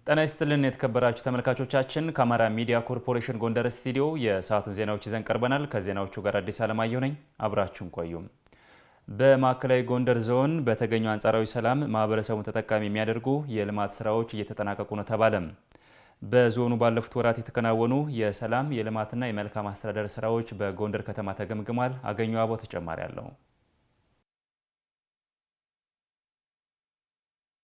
ጤና ይስጥልን የተከበራችሁ ተመልካቾቻችን ከአማራ ሚዲያ ኮርፖሬሽን ጎንደር ስቱዲዮ የሰዓቱን ዜናዎች ይዘን ቀርበናል። ከዜናዎቹ ጋር አዲስ አለማየሁ ነኝ። አብራችሁን ቆዩ። በማዕከላዊ ጎንደር ዞን በተገኘው አንጻራዊ ሰላም ማህበረሰቡን ተጠቃሚ የሚያደርጉ የልማት ስራዎች እየተጠናቀቁ ነው ተባለ። በዞኑ ባለፉት ወራት የተከናወኑ የሰላም የልማትና የመልካም አስተዳደር ስራዎች በጎንደር ከተማ ተገምግሟል። አገኘው አቦ ተጨማሪ አለው።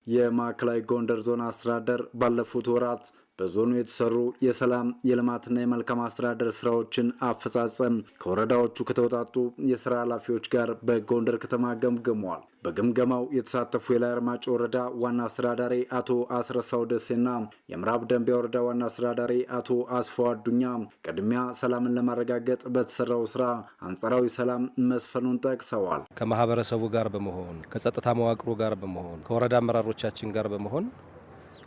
የማዕከላዊ ጎንደር ዞን አስተዳደር ባለፉት ወራት በዞኑ የተሰሩ የሰላም የልማትና የመልካም አስተዳደር ስራዎችን አፈጻጸም ከወረዳዎቹ ከተውጣጡ የስራ ኃላፊዎች ጋር በጎንደር ከተማ ገምግመዋል። በግምገማው የተሳተፉ የላይ አርማጭሆ ወረዳ ዋና አስተዳዳሪ አቶ አስረሳው ደሴና የምዕራብ ደንቢያ ወረዳ ዋና አስተዳዳሪ አቶ አስፋው አዱኛ ቅድሚያ ሰላምን ለማረጋገጥ በተሰራው ስራ አንጻራዊ ሰላም መስፈኑን ጠቅሰዋል። ከማህበረሰቡ ጋር በመሆን ከጸጥታ መዋቅሩ ጋር በመሆን ከወረዳ አመራሮቻችን ጋር በመሆን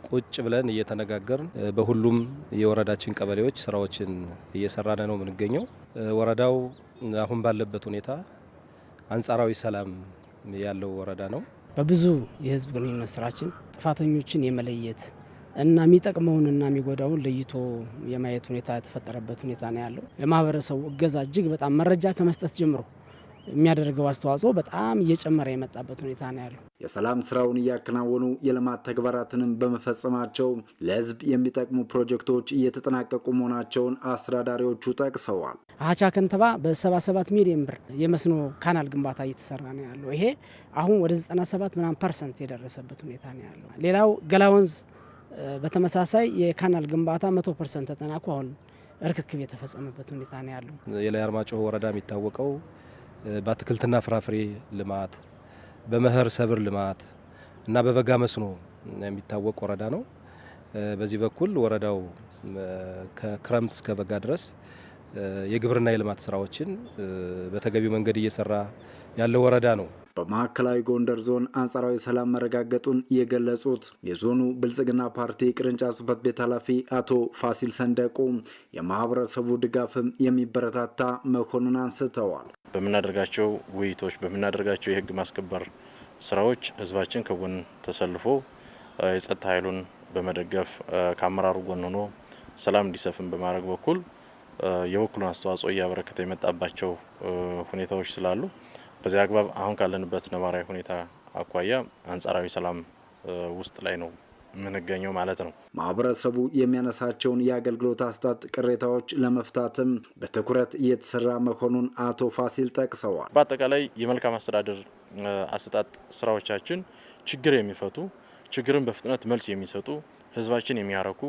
ቁጭ ብለን እየተነጋገርን በሁሉም የወረዳችን ቀበሌዎች ስራዎችን እየሰራን ነው የምንገኘው። ወረዳው አሁን ባለበት ሁኔታ አንጻራዊ ሰላም ያለው ወረዳ ነው። በብዙ የህዝብ ግንኙነት ስራችን ጥፋተኞችን የመለየት እና የሚጠቅመውንና የሚጎዳውን ለይቶ የማየት ሁኔታ የተፈጠረበት ሁኔታ ነው ያለው። የማህበረሰቡ እገዛ እጅግ በጣም መረጃ ከመስጠት ጀምሮ የሚያደርገው አስተዋጽኦ በጣም እየጨመረ የመጣበት ሁኔታ ነው ያለው። የሰላም ስራውን እያከናወኑ የልማት ተግባራትንም በመፈጸማቸው ለህዝብ የሚጠቅሙ ፕሮጀክቶች እየተጠናቀቁ መሆናቸውን አስተዳዳሪዎቹ ጠቅሰዋል። አቻ ከንተባ በ77 ሚሊዮን ብር የመስኖ ካናል ግንባታ እየተሰራ ነው ያለው። ይሄ አሁን ወደ 97% የደረሰበት ሁኔታ ነው ያለው። ሌላው ገላ ወንዝ በተመሳሳይ የካናል ግንባታ 100% ተጠናቆ አሁን እርክክብ የተፈጸመበት ሁኔታ ነው ያለው። የላይ አርማጭሆ ወረዳ የሚታወቀው በአትክልትና ፍራፍሬ ልማት፣ በመኸር ሰብል ልማት እና በበጋ መስኖ የሚታወቅ ወረዳ ነው። በዚህ በኩል ወረዳው ከክረምት እስከ በጋ ድረስ የግብርና የልማት ስራዎችን በተገቢው መንገድ እየሰራ ያለው ወረዳ ነው። በማዕከላዊ ጎንደር ዞን አንጻራዊ ሰላም መረጋገጡን የገለጹት የዞኑ ብልጽግና ፓርቲ ቅርንጫፍ ጽሕፈት ቤት ኃላፊ አቶ ፋሲል ሰንደቁ የማህበረሰቡ ድጋፍም የሚበረታታ መሆኑን አንስተዋል። በምናደርጋቸው ውይይቶች፣ በምናደርጋቸው የህግ ማስከበር ስራዎች ህዝባችን ከጎን ተሰልፎ የጸጥታ ኃይሉን በመደገፍ ከአመራሩ ጎን ሆኖ ሰላም እንዲሰፍን በማድረግ በኩል የበኩሉን አስተዋጽኦ እያበረከተ የመጣባቸው ሁኔታዎች ስላሉ በዚህ አግባብ አሁን ካለንበት ነባራዊ ሁኔታ አኳያ አንጻራዊ ሰላም ውስጥ ላይ ነው የምንገኘው ማለት ነው። ማህበረሰቡ የሚያነሳቸውን የአገልግሎት አሰጣጥ ቅሬታዎች ለመፍታትም በትኩረት እየተሰራ መሆኑን አቶ ፋሲል ጠቅሰዋል። በአጠቃላይ የመልካም አስተዳደር አሰጣጥ ስራዎቻችን ችግር የሚፈቱ ችግርን በፍጥነት መልስ የሚሰጡ ህዝባችን የሚያረኩ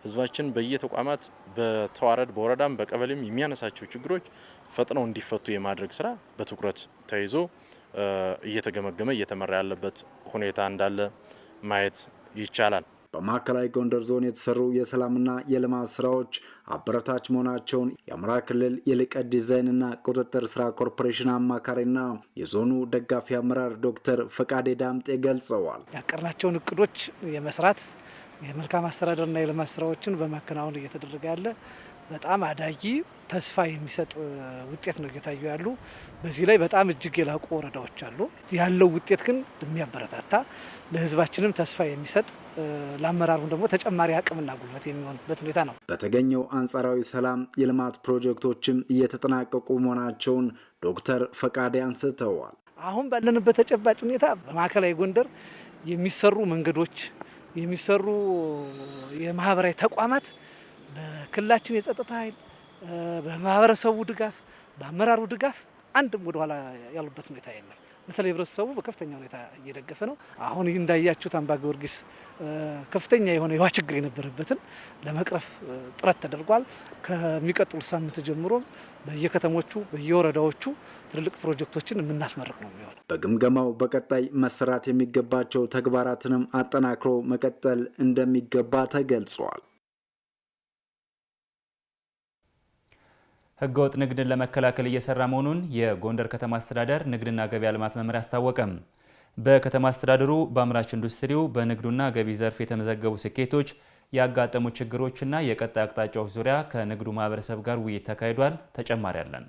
ህዝባችን በየተቋማት በተዋረድ በወረዳም በቀበሌም የሚያነሳቸው ችግሮች ፈጥነው እንዲፈቱ የማድረግ ስራ በትኩረት ተይዞ እየተገመገመ እየተመራ ያለበት ሁኔታ እንዳለ ማየት ይቻላል። በማዕከላዊ ጎንደር ዞን የተሰሩ የሰላምና የልማት ስራዎች አበረታች መሆናቸውን የአማራ ክልል የልቀት ዲዛይንና ቁጥጥር ስራ ኮርፖሬሽን አማካሪና የዞኑ ደጋፊ አመራር ዶክተር ፈቃዴ ዳምጤ ገልጸዋል። ያቀርናቸውን እቅዶች የመስራት የመልካም አስተዳደርና የልማት ስራዎችን በማከናወን እየተደረገ ያለ በጣም አዳጊ ተስፋ የሚሰጥ ውጤት ነው እየታዩ ያሉ። በዚህ ላይ በጣም እጅግ የላቁ ወረዳዎች አሉ። ያለው ውጤት ግን የሚያበረታታ ለህዝባችንም ተስፋ የሚሰጥ ለአመራሩም ደግሞ ተጨማሪ አቅምና ጉልበት የሚሆንበት ሁኔታ ነው። በተገኘው አንጻራዊ ሰላም የልማት ፕሮጀክቶችም እየተጠናቀቁ መሆናቸውን ዶክተር ፈቃዴ አንስተዋል። አሁን ባለንበት ተጨባጭ ሁኔታ በማዕከላዊ ጎንደር የሚሰሩ መንገዶች፣ የሚሰሩ የማህበራዊ ተቋማት በክልላችን የጸጥታ ኃይል በማህበረሰቡ ድጋፍ በአመራሩ ድጋፍ አንድም ወደኋላ ያሉበት ሁኔታ የለም። በተለይ ህብረተሰቡ በከፍተኛ ሁኔታ እየደገፈ ነው። አሁን እንዳያችሁት አምባ ጊዮርጊስ ከፍተኛ የሆነ የውሃ ችግር የነበረበትን ለመቅረፍ ጥረት ተደርጓል። ከሚቀጥሉ ሳምንት ጀምሮ በየከተሞቹ በየወረዳዎቹ ትልልቅ ፕሮጀክቶችን የምናስመርቅ ነው የሚሆነው። በግምገማው በቀጣይ መሰራት የሚገባቸው ተግባራትንም አጠናክሮ መቀጠል እንደሚገባ ተገልጿል። ህገወጥ ንግድን ለመከላከል እየሰራ መሆኑን የጎንደር ከተማ አስተዳደር ንግድና ገበያ ልማት መምሪያ አስታወቀም። በከተማ አስተዳደሩ በአምራች ኢንዱስትሪው በንግዱና ገቢ ዘርፍ የተመዘገቡ ስኬቶች፣ ያጋጠሙ ችግሮችና የቀጣይ አቅጣጫዎች ዙሪያ ከንግዱ ማህበረሰብ ጋር ውይይት ተካሂዷል። ተጨማሪ አለን።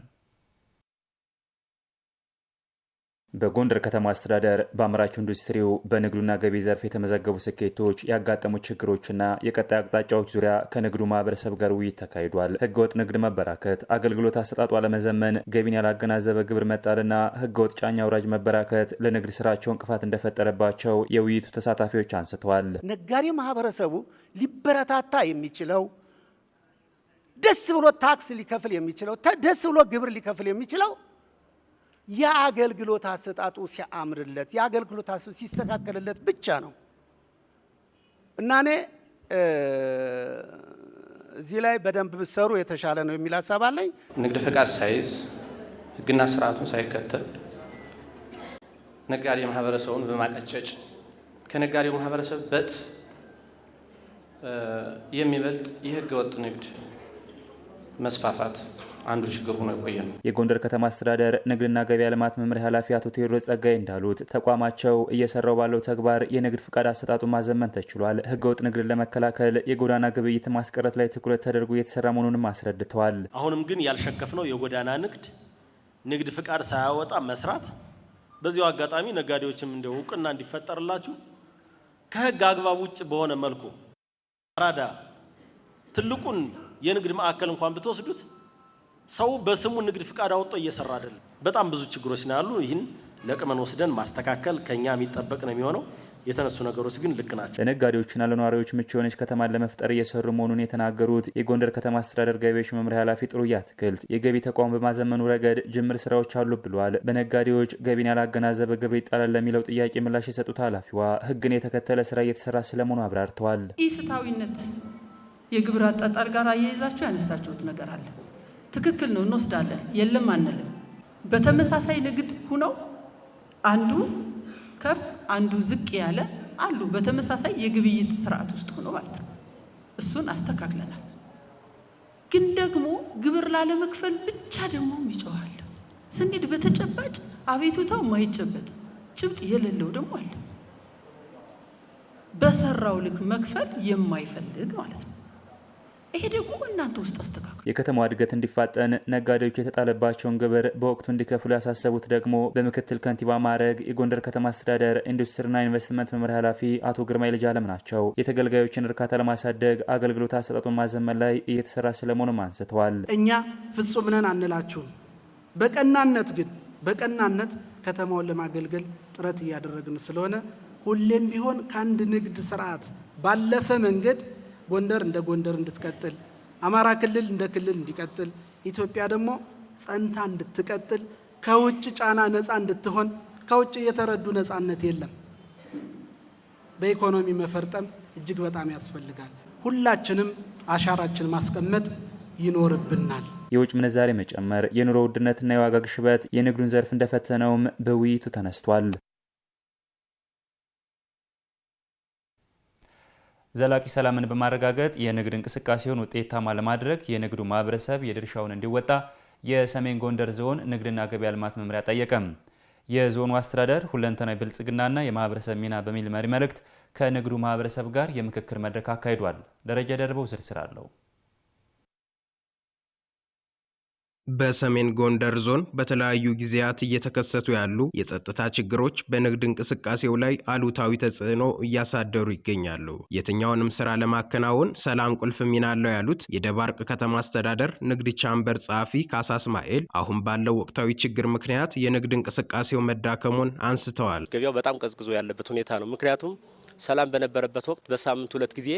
በጎንደር ከተማ አስተዳደር በአምራች ኢንዱስትሪው በንግዱና ገቢ ዘርፍ የተመዘገቡ ስኬቶች፣ ያጋጠሙ ችግሮችና የቀጣይ አቅጣጫዎች ዙሪያ ከንግዱ ማህበረሰብ ጋር ውይይት ተካሂዷል። ህገወጥ ንግድ መበራከት፣ አገልግሎት አሰጣጡ አለመዘመን፣ ገቢን ያላገናዘበ ግብር መጣልና ህገወጥ ጫኝ አውራጅ መበራከት ለንግድ ስራቸው እንቅፋት እንደፈጠረባቸው የውይይቱ ተሳታፊዎች አንስተዋል። ነጋዴ ማህበረሰቡ ሊበረታታ የሚችለው ደስ ብሎ ታክስ ሊከፍል የሚችለው ደስ ብሎ ግብር ሊከፍል የሚችለው የአገልግሎት አሰጣጡ ሲያምርለት የአገልግሎት አሰጣጡ ሲስተካከልለት ብቻ ነው እና እኔ እዚህ ላይ በደንብ ብሰሩ የተሻለ ነው የሚል ሐሳብ አለኝ። ንግድ ፍቃድ ሳይዝ ህግና ስርዓቱን ሳይከተል ነጋዴ ማህበረሰቡን በማቀጨጭ ከነጋዴው ማህበረሰብ በት የሚበልጥ የህገ ወጥ ንግድ መስፋፋት አንዱ ችግር ሆኖ የቆየ ነው። የጎንደር ከተማ አስተዳደር ንግድና ገበያ ልማት መምሪያ ኃላፊ አቶ ቴዎድሮስ ጸጋይ እንዳሉት ተቋማቸው እየሰራው ባለው ተግባር የንግድ ፍቃድ አሰጣጡ ማዘመን ተችሏል። ህገወጥ ንግድን ለመከላከል የጎዳና ግብይት ማስቀረት ላይ ትኩረት ተደርጎ እየተሰራ መሆኑንም አስረድተዋል። አሁንም ግን ያልሸከፍነው የጎዳና ንግድ ፍቃድ ሳያወጣ መስራት። በዚሁ አጋጣሚ ነጋዴዎችም እንደው እውቅና እንዲፈጠርላችሁ ከህግ አግባብ ውጭ በሆነ መልኩ አራዳ ትልቁን የንግድ ማዕከል እንኳን ብትወስዱት ሰው በስሙ ንግድ ፍቃድ አውጥቶ እየሰራ አይደለም። በጣም ብዙ ችግሮች ነው ያሉ። ይህን ለቅመን ወስደን ማስተካከል ከኛ የሚጠበቅ ነው የሚሆነው። የተነሱ ነገሮች ግን ልክ ናቸው። ለነጋዴዎችና ለነዋሪዎች ምቹ የሆነች ከተማን ለመፍጠር እየሰሩ መሆኑን የተናገሩት የጎንደር ከተማ አስተዳደር ገቢዎች መምሪያ ኃላፊ ጥሩዬ አትክልት የገቢ ተቋም በማዘመኑ ረገድ ጅምር ስራዎች አሉ ብለዋል። በነጋዴዎች ገቢን ያላገናዘበ ግብር ይጣላል ለሚለው ጥያቄ ምላሽ የሰጡት ኃላፊዋ ህግን የተከተለ ስራ እየተሰራ ስለመሆኑ አብራርተዋል። ኢፍትሐዊነት የግብር አጣጣል ጋር አያይዛችሁ ያነሳችሁት ነገር አለ። ትክክል ነው፣ እንወስዳለን፣ የለም አንልም። በተመሳሳይ ንግድ ሁነው አንዱ ከፍ አንዱ ዝቅ ያለ አሉ። በተመሳሳይ የግብይት ስርዓት ውስጥ ሆኖ ማለት ነው። እሱን አስተካክለናል። ግን ደግሞ ግብር ላለመክፈል ብቻ ደግሞ ይጮሃል። ስንሄድ በተጨባጭ አቤቱታው ማይጨበጥ ጭብጥ የሌለው ደግሞ አለ። በሰራው ልክ መክፈል የማይፈልግ ማለት ነው። ይሄ ደግሞ እናንተ ውስጥ አስተካክሉ። የከተማዋ እድገት እንዲፋጠን ነጋዴዎች የተጣለባቸውን ግብር በወቅቱ እንዲከፍሉ ያሳሰቡት ደግሞ በምክትል ከንቲባ ማዕረግ የጎንደር ከተማ አስተዳደር ኢንዱስትሪና ኢንቨስትመንት መምሪያ ኃላፊ አቶ ግርማይ ልጅ አለም ናቸው። የተገልጋዮችን እርካታ ለማሳደግ አገልግሎት አሰጣጡን ማዘመን ላይ እየተሰራ ስለመሆኑም አንስተዋል። እኛ ፍጹም ነን አንላችሁም። በቀናነት ከተማውን ለማገልገል ጥረት እያደረግን ስለሆነ ሁሌም ቢሆን ከአንድ ንግድ ስርዓት ባለፈ መንገድ ጎንደር እንደ ጎንደር እንድትቀጥል፣ አማራ ክልል እንደ ክልል እንዲቀጥል፣ ኢትዮጵያ ደግሞ ጸንታ እንድትቀጥል፣ ከውጭ ጫና ነፃ እንድትሆን። ከውጭ የተረዱ ነፃነት የለም። በኢኮኖሚ መፈርጠም እጅግ በጣም ያስፈልጋል። ሁላችንም አሻራችን ማስቀመጥ ይኖርብናል። የውጭ ምንዛሬ መጨመር፣ የኑሮ ውድነትና የዋጋ ግሽበት የንግዱን ዘርፍ እንደፈተነውም በውይይቱ ተነስቷል። ዘላቂ ሰላምን በማረጋገጥ የንግድ እንቅስቃሴውን ውጤታማ ለማድረግ የንግዱ ማህበረሰብ የድርሻውን እንዲወጣ የሰሜን ጎንደር ዞን ንግድና ገበያ ልማት መምሪያ ጠየቀም። የዞኑ አስተዳደር ሁለንተናዊ ብልጽግናና የማህበረሰብ ሚና በሚል መሪ መልእክት ከንግዱ ማህበረሰብ ጋር የምክክር መድረክ አካሂዷል። ደረጃ ደርበው ዝርዝር አለው። በሰሜን ጎንደር ዞን በተለያዩ ጊዜያት እየተከሰቱ ያሉ የጸጥታ ችግሮች በንግድ እንቅስቃሴው ላይ አሉታዊ ተጽዕኖ እያሳደሩ ይገኛሉ። የትኛውንም ስራ ለማከናወን ሰላም ቁልፍ ሚና አለው ያሉት የደባርቅ ከተማ አስተዳደር ንግድ ቻምበር ጸሐፊ ካሳ እስማኤል አሁን ባለው ወቅታዊ ችግር ምክንያት የንግድ እንቅስቃሴው መዳከሙን አንስተዋል። ገበያው በጣም ቀዝቅዞ ያለበት ሁኔታ ነው። ምክንያቱም ሰላም በነበረበት ወቅት በሳምንት 2 ጊዜ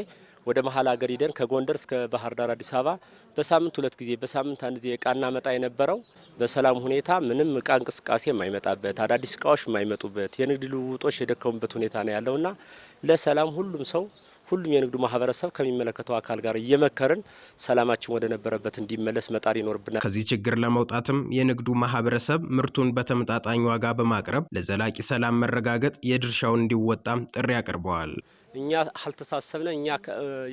ወደ መሀል ሀገር ሂደን ከጎንደር እስከ ባህር ዳር አዲስ አበባ በሳምንት 2 ጊዜ በሳምንት 1 ጊዜ እቃና መጣ የነበረው በሰላም ሁኔታ ምንም እቃ እንቅስቃሴ የማይመጣበት አዳዲስ እቃዎች የማይመጡበት የንግድ ልውውጦች የደከሙበት ሁኔታ ነው ያለውና ለሰላም ሁሉም የንግዱ ማህበረሰብ ከሚመለከተው አካል ጋር እየመከርን ሰላማችን ወደ ነበረበት እንዲመለስ መጣር ይኖርብናል። ከዚህ ችግር ለመውጣትም የንግዱ ማህበረሰብ ምርቱን በተመጣጣኝ ዋጋ በማቅረብ ለዘላቂ ሰላም መረጋገጥ የድርሻውን እንዲወጣም ጥሪ አቅርበዋል። እኛ አልተሳሰብነ እኛ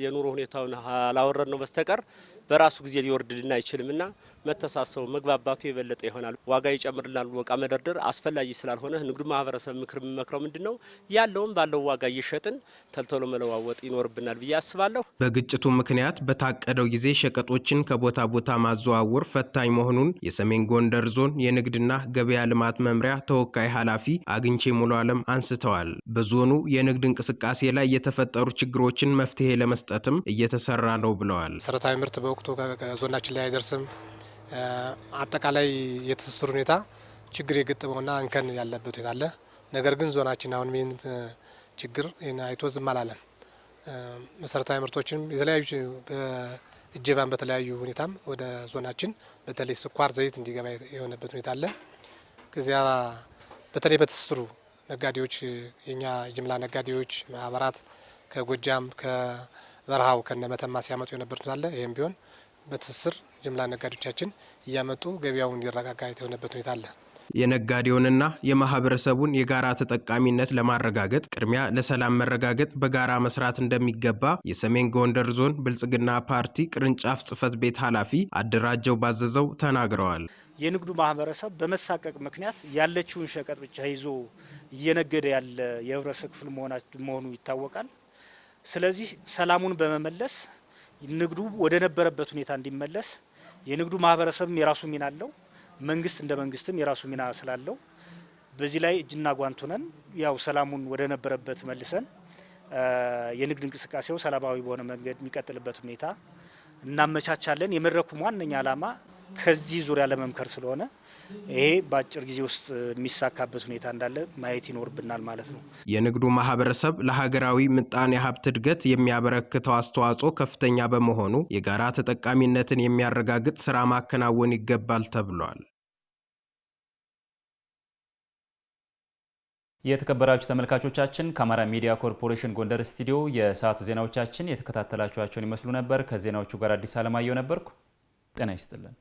የኑሮ ሁኔታውን አላወረድ ነው በስተቀር በራሱ ጊዜ ሊወርድልን አይችልምና መተሳሰቡ መግባባቱ የበለጠ ይሆናል። ዋጋ ይጨምርልናል ወቃ መደርደር አስፈላጊ ስላልሆነ ንግዱ ማህበረሰብ ምክር የሚመክረው ምንድነው ያለውን ባለው ዋጋ እየሸጥን ተልተሎ መለዋወጥ ይኖርብናል ብዬ አስባለሁ። በግጭቱ ምክንያት በታቀደው ጊዜ ሸቀጦችን ከቦታ ቦታ ማዘዋወር ፈታኝ መሆኑን የሰሜን ጎንደር ዞን የንግድና ገበያ ልማት መምሪያ ተወካይ ኃላፊ አግንቼ ሙሉ ዓለም አንስተዋል። በዞኑ የንግድ እንቅስቃሴ ላይ የተፈጠሩ ችግሮችን መፍትሄ ለመስጠትም እየተሰራ ነው ብለዋል። መሰረታዊ ምርት በወቅቱ ዞናችን ላይ አይደርስም። አጠቃላይ የትስስር ሁኔታ ችግር የገጠመውና እንከን ያለበት ሁኔታ አለ። ነገር ግን ዞናችን አሁን ምን ችግር አይቶ ዝም አላለም። መሰረታዊ ምርቶችን የተለያዩ እጀባን በተለያዩ ሁኔታም ወደ ዞናችን በተለይ ስኳር፣ ዘይት እንዲገባ የሆነበት ሁኔታ አለ። ከዚያ በተለይ በትስስሩ ነጋዴዎች የኛ ጅምላ ነጋዴዎች ማህበራት ከጎጃም ከበረሃው ከነመተማ ሲያመጡ የነበሩት አለ። ይሄም ቢሆን በትስስር ጅምላ ነጋዴዎቻችን እያመጡ ገበያው እንዲረጋጋ የሆነበት ሁኔታ አለ። የነጋዴውንና የማህበረሰቡን የጋራ ተጠቃሚነት ለማረጋገጥ ቅድሚያ ለሰላም መረጋገጥ በጋራ መስራት እንደሚገባ የሰሜን ጎንደር ዞን ብልጽግና ፓርቲ ቅርንጫፍ ጽህፈት ቤት ኃላፊ አደራጀው ባዘዘው ተናግረዋል። የንግዱ ማህበረሰብ በመሳቀቅ ምክንያት ያለችውን ሸቀጥ ብቻ ይዞ እየነገደ ያለ የህብረተሰብ ክፍል መሆኑ ይታወቃል። ስለዚህ ሰላሙን በመመለስ ንግዱ ወደ ነበረበት ሁኔታ እንዲመለስ የንግዱ ማህበረሰብም የራሱ ሚና አለው። መንግስት እንደ መንግስትም የራሱ ሚና ስላለው በዚህ ላይ እጅና ጓንት ሆነን ያው ሰላሙን ወደ ነበረበት መልሰን የንግድ እንቅስቃሴው ሰላማዊ በሆነ መንገድ የሚቀጥልበት ሁኔታ እናመቻቻለን። የመድረኩም ዋነኛ ዓላማ ከዚህ ዙሪያ ለመምከር ስለሆነ ይሄ በአጭር ጊዜ ውስጥ የሚሳካበት ሁኔታ እንዳለ ማየት ይኖርብናል ማለት ነው። የንግዱ ማህበረሰብ ለሀገራዊ ምጣኔ ሀብት እድገት የሚያበረክተው አስተዋጽኦ ከፍተኛ በመሆኑ የጋራ ተጠቃሚነትን የሚያረጋግጥ ስራ ማከናወን ይገባል ተብሏል። የተከበራችሁ ተመልካቾቻችን ከአማራ ሚዲያ ኮርፖሬሽን ጎንደር ስቱዲዮ የሰዓቱ ዜናዎቻችን የተከታተላችኋቸውን ይመስሉ ነበር። ከዜናዎቹ ጋር አዲስ አለማየሁ ነበርኩ። ጤና ይስጥልን።